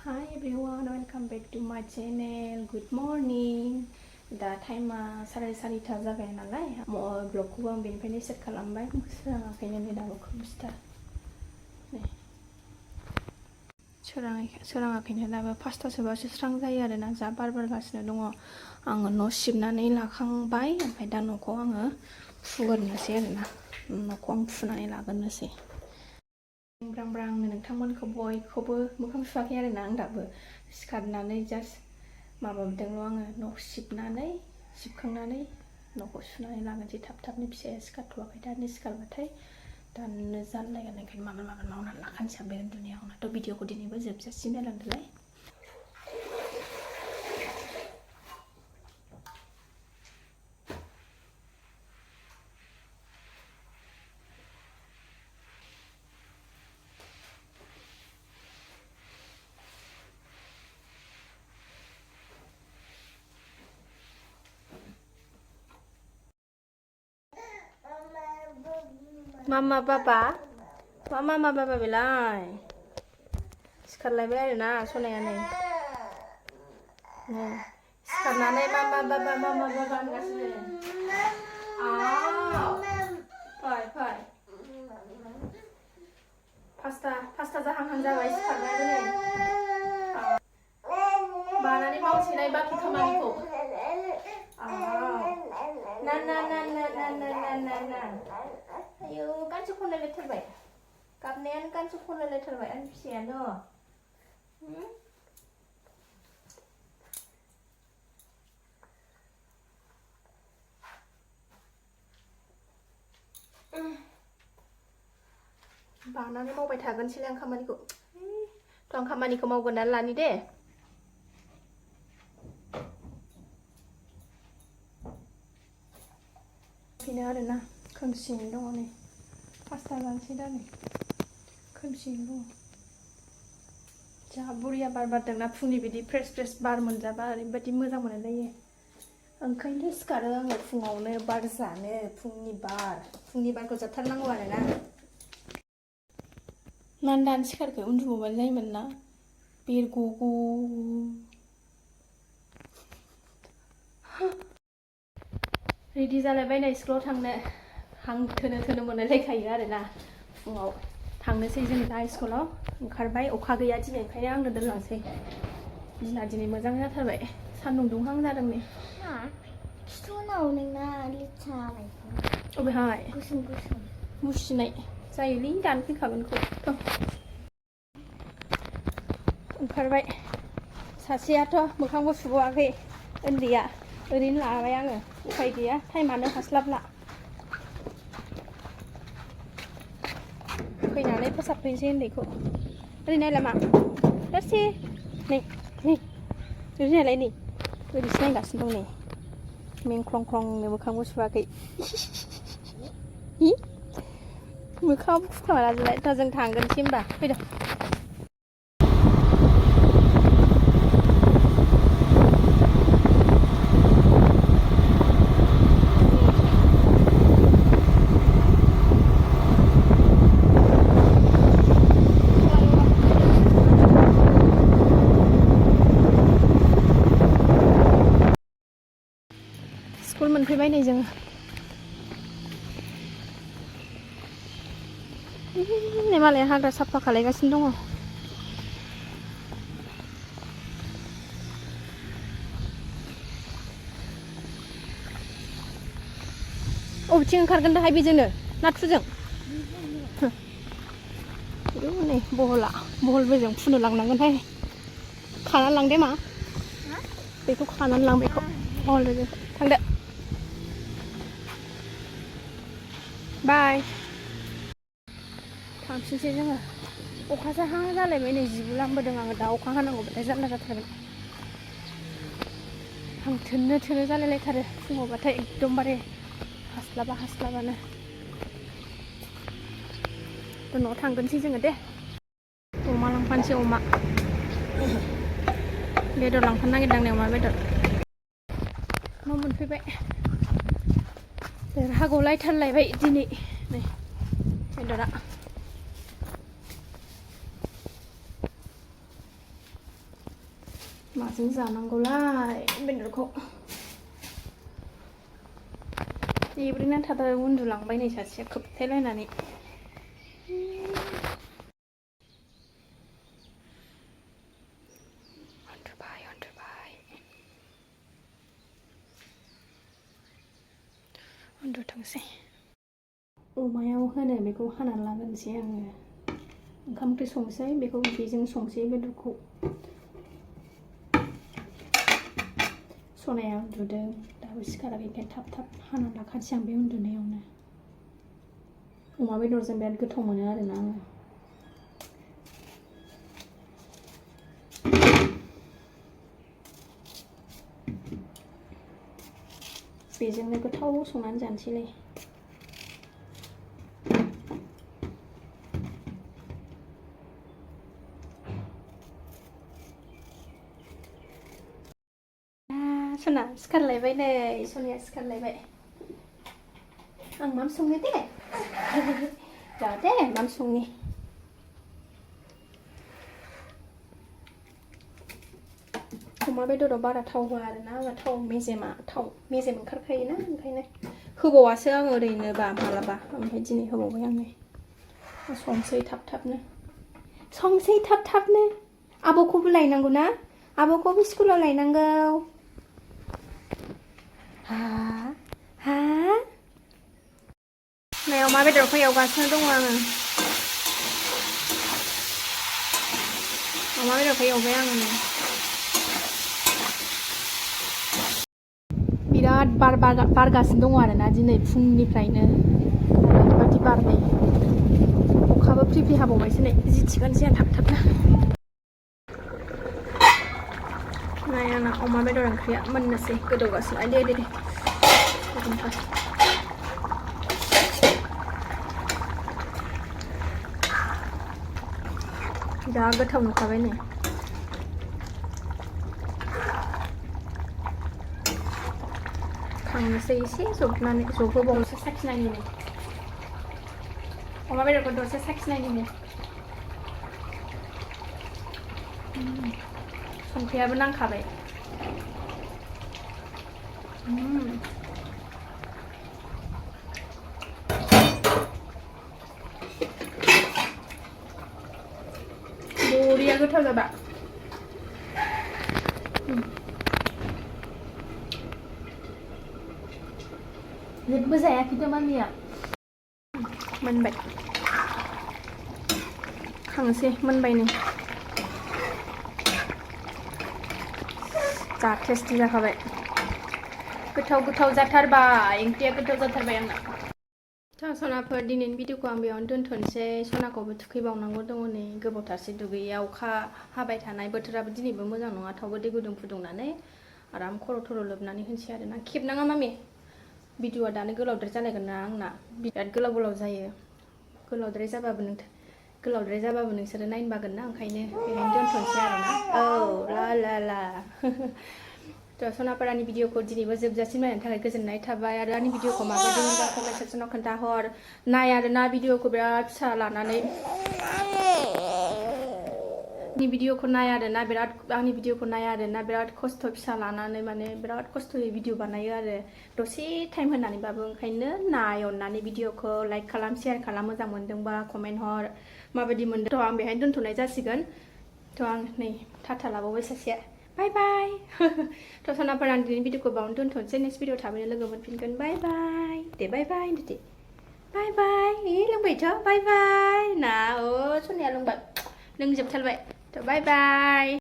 Hi everyone, welcome back to my channel. Good morning. दा टाइमा 4:30 जाबाय नालाय ब्लगखौबो आं बेनिफ्रायनो सेट खालामबाय सोराङाखैनो नै दाबो खोमसिथार नै सोराङाखैनो दाबो 5:00सोबासो स्रां जायो आरोना जा बार बारगासिनो दङ आङो न' सिबनानै लाखांबाय ओमफ्राय दा न'खौ आङो फुगोरनोसै आरोना न'खौ आं फुनानै लागोरनोसै ब्रां ब्रांनो नोंथांमोनखौ बयखौबो मोखां सुवाखै आरोना आं दाबो सिखारनानै जास्ट माबादोंल' आङो न' सिबखांनानै न'खौ सुनानै लागोनसै थाब-थाबनो फिसाया सिखारथ'वाखै दानो सिखारबाथाय दानो जालायगोन ओंखायनो माबार मावनानै लाखानोसै आं बे उन्दुनायाव आंनाथ' भिडिअखौ दिनैबो जोबजासिम नायलांदोलाय Mama Baba बेलाय सिखारलायबाय आरोना सनाया नै सिखारनानै Mama Baba होनगासिनो फै पास्ता जाहांहां जाबाय सिखारबायबो नै बानानै मावसैलाय बाखि खामानिखौ ना आयौ गानसो खनलायलायथारबाय गाबनायानो गानसो खनलायलायथारबाय आंनि फिसायानो बानानै मावबाय थागोनसैलाय आं खामानिखौ थ' आं खामानिखौ मावगोननानै लानि दे बेनो आरोना खोमसियैनो दङ नै 5ता जानोसै दा नै खोमसियैनो दङ जा बुरिया बार बारदोंना फुंनि बिदि फ्रेस बार मोनजाबा ओरैबायदि मोजां मोनलायो ओंखायनो सिखारो आङो फुङावनो बार जानो फुंनि बारखौ जाथारनांगौ आरोना मानो दानो सिखारखो उन्दुबावबानो जायोमोन ना बेरग'गौ रेडि जालायबाय नै स्कुलाव थांनो हां थोनो मोनलायलायखायो आरोना फुङाव थांनोसै जों दा स्कुलाव ओंखारबाय अखा गैया दिनै ओंखायनो आंनो दोनलांसै दिना दिनै मोजां जाथारबाय सान्दुं दुंहां जादों नै खिथुनाव नोंना लेथ्रा अबेहाय गोसोम मुसिनाय जायोलै दानो फैखागोनखौ ओंखारबाय सासेयाथ' मोखांबो सुबावाखै उन्दैया ओरैनो लाबाय आङो उफाय गैया टाइमानो हास्लाबला फैनानै फोसाबफैनोसै उन्दैखौ ओरै नायला मा दसे नै ओरै नायलाय नै ओरैसो नायगासिनो दं नै मेंख्लं मोखांबो सुवाखै मोखाङाबो फुखाना लाजोबबाय दा जों थांगोनसै होमबा फैदो स्कुल मोनफैबाय नै जों नै मालाय हाग्रा साफा खालायगासिनो दङ अबेथिं ओंखारगोन दाहाय बेजोंनो नाथुरजों नै बहल बेजों फुनो लांनांगोनहाय खानानै लांदे मा बेखौ खानानै लां बेखौ बहल बेजों थांदो बाय थांफिनसै जोङो अखासो हां जालायबाय नै जिबो लांबोदों आङो दा अखा हानांगौबाथाय जारला जाथारगोन हां थोनो जालायलायथारो फुङावबाथाय एकदमबारे हास्लाबानो न'आव थांगोनसै जोङो दे अमा लांफानोसै अमा बेदर लांफानो नागिरदों आं अमा बेदर न' मोनफैबाय देरहागौलायथारलायबाय दिनै नै बेदरा माजों जानांगौलाय बेदरखौ एब्रेना थादा उन्दुलांबाय नै सासेया खोबथेलायनानै उन्दुथोंसै अमायाव होनो बेखौ हानानै लागोनसै आङो ओंखाम ओंख्रि संसै बेखौ बेजों संसै बेदरखौ सनाया उन्दुदों दाबो सिखाराखै ओंखायनो थाब थाब हानानै लाखानोसै आं बे उन्दुनायावनो अमा बेदरजों बिराद गोथाव मोनो आरोना आङो बेजोंनो गोथाव संनानै जानोसैलै सना सिखारलायबाय नै सनाया सिखारलायबाय आं मा संनो दे दे मा संनि अमा बेदराव बारा थाव होआ आरोना आङो थाव मेजेम ओंखारखायोना ओंखायनो होबावासो आङो ओरैनोबा मालाबा ओमफ्राय दिनै होबावबाय आङो संसै थाब थाबनो आब'खौबो लायनांगौ ना आब'खौबो स्कुलाव लायनांगौ हा नै अमा बेदरखौ एवगासिनो दङ आङो अमा बेदरखौ एवबाय आङो नै बिराद बारगासिनो दङ आरोना दिनै फुंनिफ्रायनो ओरैबायदि बार नै अखाबो फ्रि फ्रि हाबावबायसो नै जि थिखोनोसै आं थाब नाय आंना अमा बेदर ओंख्रिया मोननोसै गोदौगासिनो दे जा गोथाव नुखाबाय नै खांनोसै एसे जबहोबावनोसै साखिनायनि अमा बेदरखौ दसे साखिनायनि संख्रियाबो नांखाबाय बरिया गोथाव जाबाय जेबो जायाखैथ' मामिया मोनबाय खांसै मोनबाय नै जा टेस्टि जाखाबाय गोथाव जाथारबाय ओंख्रिया गोथाव जाथारबाय आंना सनाफोर दिनैनि भिडिअखौ आं बेयावनो दोनथ'नोसै सनाखौबो थुखैबावनांगौ दङ नै गोबावथारसै दुगैया अखा हाबाय थानाय बोथोराबो दिनैबो मोजां नङा थावबो दै गुदुं फुदुंनानै आराम खर' लोबनानै होनोसै आरोना खेबनाङा मामि भिडिअआ दानो गोलावद्राय जालायगोन ना आंना बिराद गोलाव जायो गोलावद्राय जाबाबो नोंसोरो नायनो बागोन ना ओंखायनो बेहायनो दोनथ'नोसै आरोना औ ला थ' सनापारानि भिडिअखौ दिनैबो जोबजासिम नायनायनि थाखाय गोजोननाय थाबाय आरो आंनि भिडिअखौ माबायदि मोजां कमेन्ट सेक्सनाव खोन्थाहर नाय आरोना भिडिअखौ बिराद फिसा लानानै आंनि भिडिअखौ नाय आरोना बिराद खस्थ' फिसा लानानै माने बिराद खस्थ'यै भिडिअ बानायो आरो दसे टाइम होनानैबाबो ओंखायनो नाय अननानै भिडिअखौ लाइक खालाम शेयार खालाम मोजां मोनदोंबा कमेन्ट हर माबायदि मोनदों थ' आं बेहायनो दोनथ'नाय जासिगोन थ' आं नै टाटा लाबावबाय सासेया बाय बाय थ' सनापारा आं दिनैनि भिडिअखौ बावनो दोनथ'नोसै नेक्स्ट भिडिअ थाबैनो लोगो मोनफिनगोन बाय बाय दे बाय बाय लोंबायथ' बाय बाय ना सनाया लोंबाय लोंजोबथारबाय थ' बाय बाय